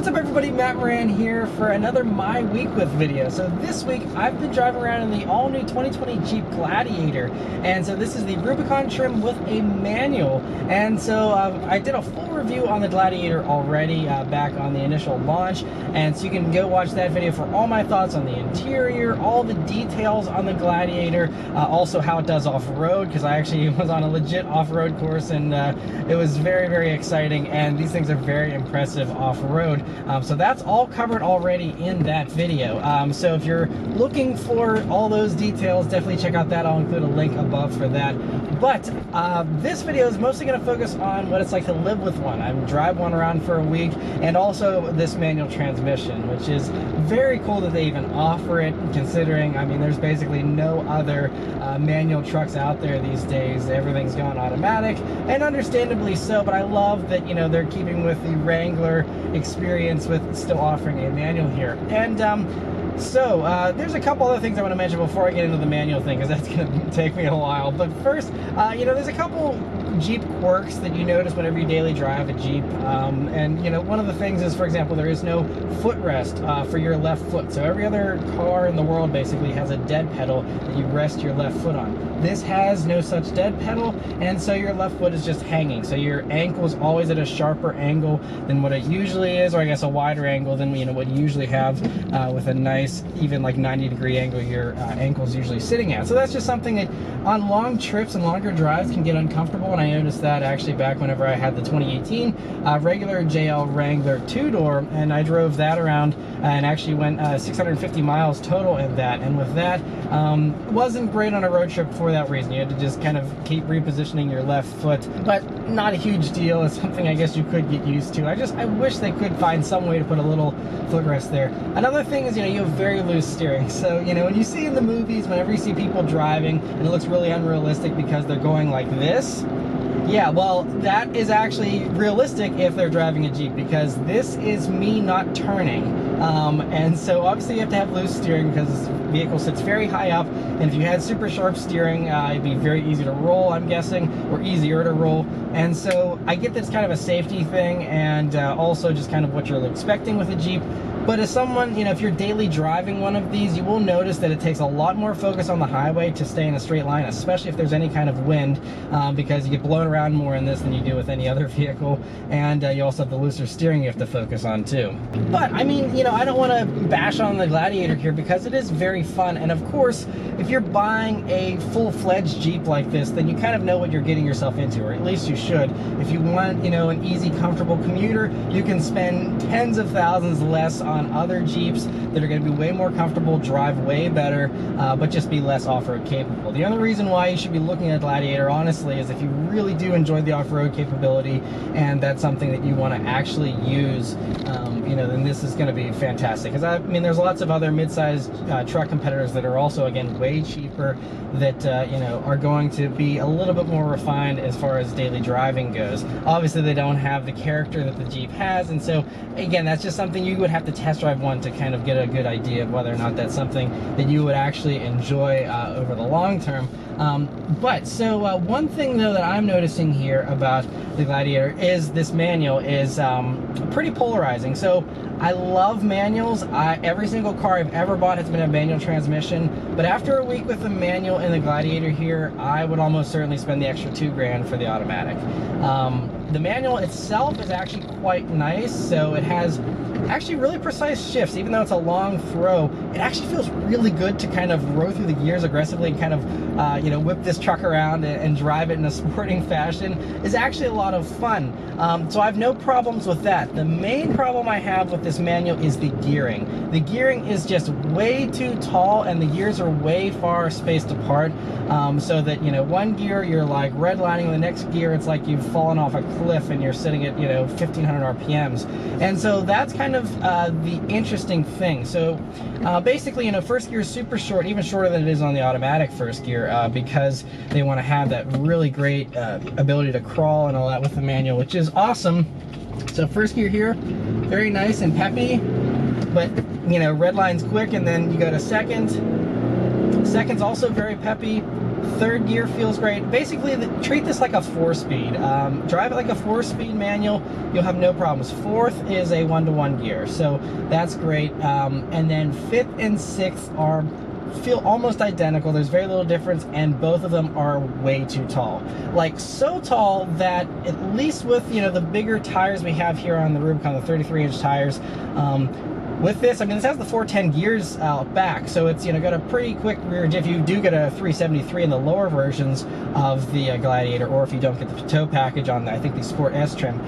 What's up everybody, Matt Maran here for another My Week With video. So this week I've been driving around in the all-new 2020 Jeep Gladiator, and so this is the Rubicon trim with a manual. And so I did a full review on the Gladiator already back on the initial launch, and so you can go watch that video for all my thoughts on the interior, all the details on the Gladiator, also how it does off-road, because I actually was on a legit off-road course, and it was very, very exciting, and these things are very impressive off-road. So that's all covered already in that video. So if you're looking for all those details, definitely check out that. I'll include a link above for that. But this video is mostly going to focus on what it's like to live with one. I drive one around for a week, and also this manual transmission, which is very cool that they even offer it, considering, I mean, there's basically no other manual trucks out there these days. Everything's gone automatic, and understandably so, but I love that, you know, they're keeping with the Wrangler experience with still offering a manual here. And so there's a couple other things I want to mention before I get into the manual thing, because that's going to take me a while. But first, you know, there's a couple Jeep quirks that you notice whenever you daily drive a Jeep. And, you know, one of the things is, for example, there is no footrest for your left foot. So every other car in the world basically has a dead pedal that you rest your left foot on. This has no such dead pedal, and so your left foot is just hanging. So your ankle is always at a sharper angle than what it usually is, or I guess a wider angle than, you know, what you usually have with a nice, even like 90-degree angle your ankle's usually sitting at. So that's just something that on long trips and longer drives can get uncomfortable, and I noticed that actually back whenever I had the 2018 regular JL Wrangler 2-door, and I drove that around and actually went 650 miles total in that. And with that, wasn't great on a road trip for that reason. You had to just kind of keep repositioning your left foot, but not a huge deal. It's something I guess you could get used to. I wish they could find some way to put a little footrest there. Another thing is, you know, you have very loose steering. So, you know, when you see in the movies, whenever you see people driving and it looks really unrealistic because they're going like this, yeah, well, that is actually realistic if they're driving a Jeep, because this is me not turning. And so obviously you have to have loose steering because this vehicle sits very high up, and if you had super sharp steering, it'd be very easy to roll, I'm guessing, or easier to roll. And so I get that it's kind of a safety thing, and also just kind of what you're expecting with a Jeep. But as someone, you know, if you're daily driving one of these, you will notice that it takes a lot more focus on the highway to stay in a straight line, especially if there's any kind of wind, because you get blown around more in this than you do with any other vehicle. And you also have the looser steering you have to focus on too. But I mean, you know, I don't want to bash on the Gladiator here, because it is very fun. And of course, if you're buying a full-fledged Jeep like this, then you kind of know what you're getting yourself into, or at least you should. If you want, you know, an easy, comfortable commuter, you can spend tens of thousands less on other Jeeps that are going to be way more comfortable, drive way better, but just be less off-road capable. The only reason why you should be looking at Gladiator, honestly, is if you really do enjoy the off-road capability and that's something that you want to actually use, you know, then this is going to be fantastic. Because I mean, there's lots of other mid-sized truck competitors that are also, again, way cheaper, that you know, are going to be a little bit more refined as far as daily driving goes. Obviously, they don't have the character that the Jeep has, and so again, that's just something you would have to test drive one to kind of get a good idea of whether or not that's something that you would actually enjoy over the long term. But so one thing though that I'm noticing here about the Gladiator is this manual is pretty polarizing. So I love manuals. Every single car I've ever bought has been a manual transmission, but after a week with the manual in the Gladiator here, I would almost certainly spend the extra $2,000 for the automatic. The manual itself is actually quite nice, so it has actually really precise shifts. Even though it's a long throw, it actually feels really good to kind of row through the gears aggressively and kind of you know, whip this truck around and drive it in a sporting fashion is actually a lot of fun. So I have no problems with that. The main problem I have with this manual is the gearing. The gearing is just way too tall, and the gears are way far spaced apart, so that, you know, one gear you're like redlining, the next gear it's like you've fallen off a cliff and you're sitting at, you know, 1500 RPMs. And so that's kind of the interesting thing. So basically, you know, first gear is super short, even shorter than it is on the automatic first gear, because they want to have that really great ability to crawl and all that with the manual, which is awesome. So first gear here, very nice and peppy, but, you know, red line's quick, and then you go to second. Second's also very peppy, Third gear feels great. Basically, treat this like a 4-speed. Drive it like a 4-speed manual, you'll have no problems. Fourth is a 1-to-1 gear, so that's great. And then fifth and sixth feel almost identical. There's very little difference, and both of them are way too tall. Like, so tall that at least with, you know, the bigger tires we have here on the Rubicon, the 33-inch tires, with this, I mean, this has the 410 gears out back, so it's, you know, got a pretty quick rear diff. You do get a 373 in the lower versions of the Gladiator, or if you don't get the tow package on, I think, the Sport S trim.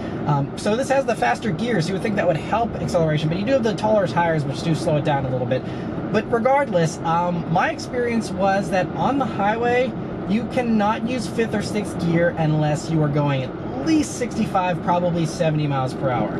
So this has the faster gears. You would think that would help acceleration, but you do have the taller tires, which do slow it down a little bit. But regardless, my experience was that on the highway, you cannot use fifth or sixth gear unless you are going at least 65, probably 70 miles per hour.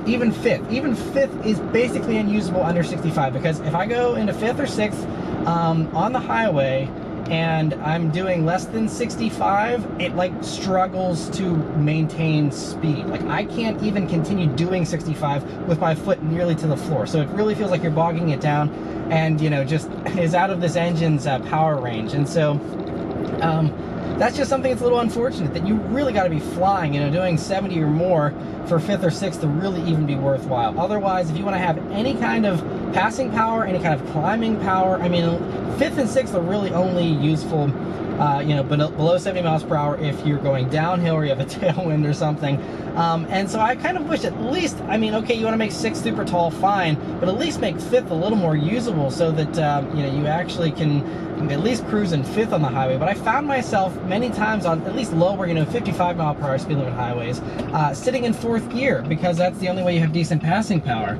Even fifth is basically unusable under 65, because if I go into fifth or sixth on the highway and I'm doing less than 65, it like struggles to maintain speed. Like, I can't even continue doing 65 with my foot nearly to the floor. So it really feels like you're bogging it down, and, you know, just is out of this engine's power range. And so that's just something that's a little unfortunate, that you really got to be flying, you know, doing 70 or more for fifth or sixth to really even be worthwhile. Otherwise, if you want to have any kind of passing power, any kind of climbing power, I mean, fifth and sixth are really only useful, you know, below 70 miles per hour if you're going downhill or you have a tailwind or something. And so I kind of wish at least, I mean, okay, you want to make sixth super tall, fine, but at least make fifth a little more usable, so that, you know, you actually can at least cruise in fifth on the highway. But I found myself many times on at least lower, you know, 55 mile per hour speed limit highways, sitting in fourth gear, because that's the only way you have decent passing power.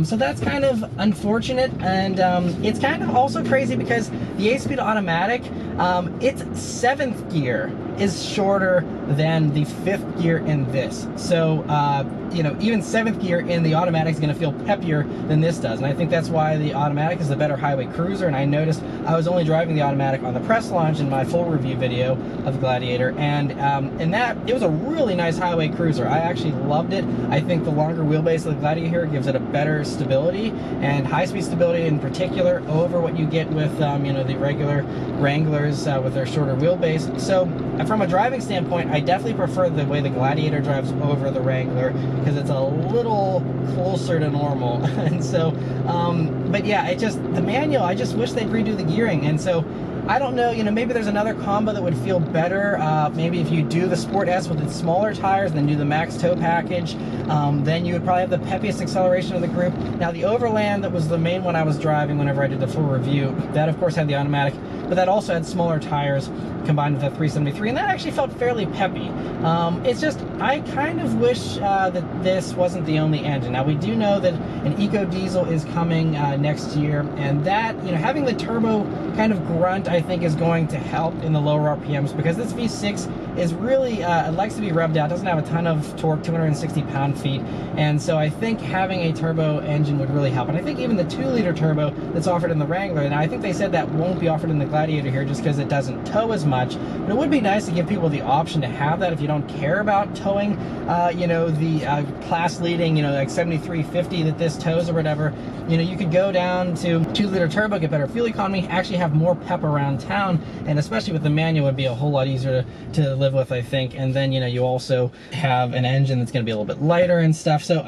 So that's kind of unfortunate, and it's kind of also crazy because the 8-speed automatic, its seventh gear is shorter than the fifth gear in this. So, you know, even seventh gear in the automatic is going to feel peppier than this does. And I think that's why the automatic is the better highway cruiser. And I noticed I was only driving the automatic on the press launch in my full review video of the Gladiator. And in that, it was a really nice highway cruiser. I actually loved it. I think the longer wheelbase of the Gladiator gives it a better stability, and high-speed stability in particular, over what you get with, you know, the regular Wranglers with their shorter wheelbase. So from a driving standpoint, I definitely prefer the way the Gladiator drives over the Wrangler, because it's a little closer to normal. And so, but yeah, the manual, I just wish they'd redo the gearing. And so, I don't know, you know, maybe there's another combo that would feel better. Maybe if you do the Sport S with its smaller tires and then do the Max tow package, then you would probably have the peppiest acceleration of the group. Now, the Overland, that was the main one I was driving whenever I did the full review, that of course had the automatic, but that also had smaller tires combined with the 373, and that actually felt fairly peppy. It's just, I kind of wish that this wasn't the only engine. Now, we do know that an eco diesel is coming next year, and that, you know, having the turbo kind of grunt, I think, is going to help in the lower RPMs, because this V6 is really, it likes to be revved out, doesn't have a ton of torque, 260 pound-feet, and so I think having a turbo engine would really help. And I think even the 2-liter turbo that's offered in the Wrangler, now I think they said that won't be offered in the Gladiator here just because it doesn't tow as much, but it would be nice to give people the option to have that if you don't care about towing, you know, the class-leading, you know, like 7350 that this tows or whatever. You know, you could go down to 2-liter turbo, get better fuel economy, actually have more pep around town, and especially with the manual, would be a whole lot easier to live with, I think. And then, you know, you also have an engine that's going to be a little bit lighter and stuff. So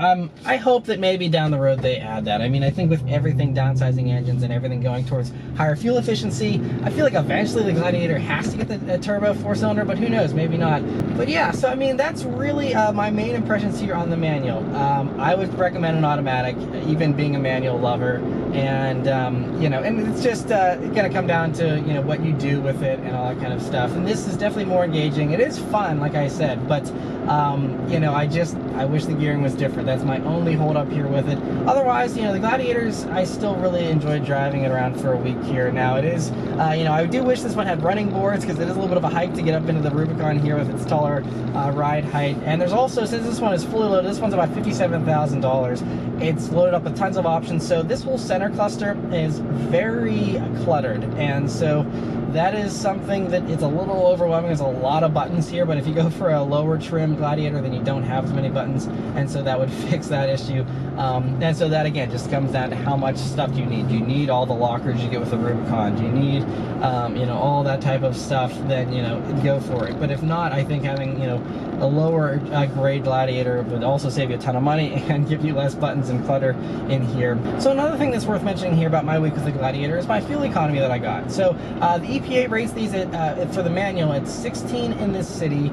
I hope that maybe down the road they add that. I mean, I think with everything, downsizing engines and everything going towards higher fuel efficiency, I feel like eventually the Gladiator has to get the turbo 4-cylinder, but who knows, maybe not. But yeah, so I mean, that's really my main impressions here on the manual. I would recommend an automatic, even being a manual lover. And you know, and it's just gonna come down to, you know, what you do with it and all that kind of stuff. And this is definitely more engaging. It is fun, like I said, but you know, I wish the gearing was different. That's my only hold up here with it. Otherwise, you know, the Gladiators, I still really enjoyed driving it around for a week here. Now it is, you know, I do wish this one had running boards, because it is a little bit of a hike to get up into the Rubicon here with its taller ride height. And there's also, since this one is fully loaded, this one's about $57,000. It's loaded up with tons of options. So this whole center cluster is very cluttered, and so that is something that it's a little overwhelming. There's a lot of buttons here, but if you go for a lower trim Gladiator, then you don't have as many buttons, and so that would fix that issue. And so that again just comes down to how much stuff do you need. Do you need all the lockers you get with the Rubicon? Do you need you know, all that type of stuff? Then, you know, go for it. But if not, I think having, you know, a lower grade Gladiator would also save you a ton of money and give you less buttons and clutter in here. So another thing that's worth mentioning here about my week with the Gladiator is my fuel economy that I got. So the EPA rates these at, for the manual, at 16 in this city,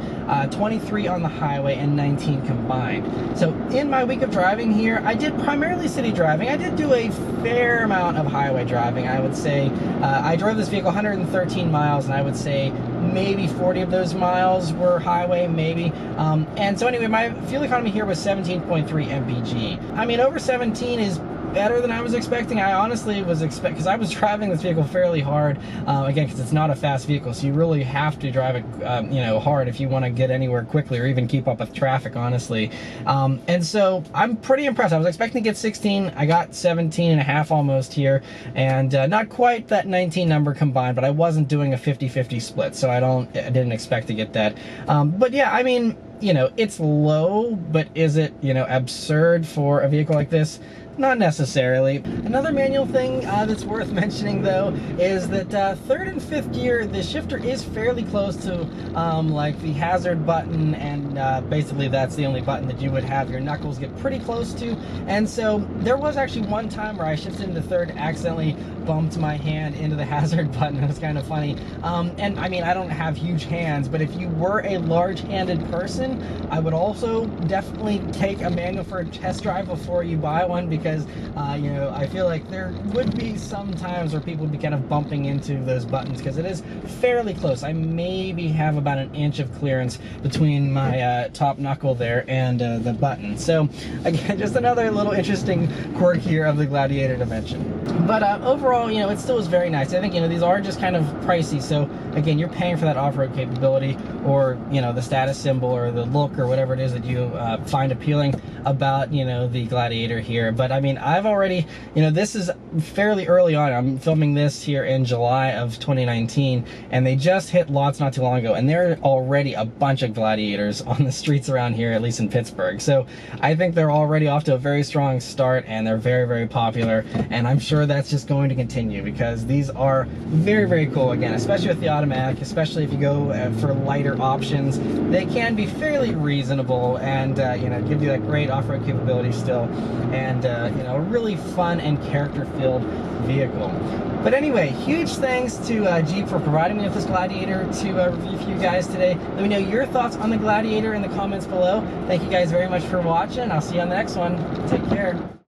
23 on the highway, and 19 combined. So in my week of driving here, I did primarily city driving. I did do a fair amount of highway driving. I would say I drove this vehicle 113 miles, and I would say maybe 40 of those miles were highway, maybe. And so anyway, my fuel economy here was 17.3 mpg. I mean, over 17 is better than I was expecting. I honestly was because I was driving this vehicle fairly hard, again, because it's not a fast vehicle, so you really have to drive it you know, hard if you want to get anywhere quickly or even keep up with traffic, honestly. And so I'm pretty impressed. I was expecting to get 16. I got 17 and a half almost here, and not quite that 19 number combined, but I wasn't doing a 50-50 split, so I didn't expect to get that. But yeah, I mean, you know, it's low, but is it, you know, absurd for a vehicle like this? Not necessarily. Another manual thing that's worth mentioning, though, is that third and fifth gear, the shifter is fairly close to like the hazard button, and basically that's the only button that you would have your knuckles get pretty close to. And so there was actually one time where I shifted into third, accidentally bumped my hand into the hazard button. It was kind of funny. And I mean, I don't have huge hands, but if you were a large-handed person, I would also definitely take a manual for a test drive before you buy one, because you know, I feel like there would be some times where people would be kind of bumping into those buttons, because it is fairly close. I maybe have about an inch of clearance between my top knuckle there and the button. So again, just another little interesting quirk here of the Gladiator to mention. But overall, you know, it still was very nice. I think, you know, these are just kind of pricey, so again, you're paying for that off-road capability, or, you know, the status symbol, or the look, or whatever it is that you find appealing about, you know, the Gladiator here. But I mean, I've already, you know, this is fairly early on. I'm filming this here in July of 2019, and they just hit lots not too long ago, and there are already a bunch of Gladiators on the streets around here, at least in Pittsburgh. So I think they're already off to a very strong start, and they're very, very popular, and I'm sure that's just going to continue, because these are very, very cool. Again, especially with the automatic, especially if you go for lighter options, they can be fairly reasonable, and you know, give you that great off-road capability still, and you know, a really fun and character-filled vehicle. But anyway, huge thanks to Jeep for providing me with this Gladiator to review for you guys today. Let me know your thoughts on the Gladiator in the comments below. Thank you guys very much for watching. I'll see you on the next one. Take care.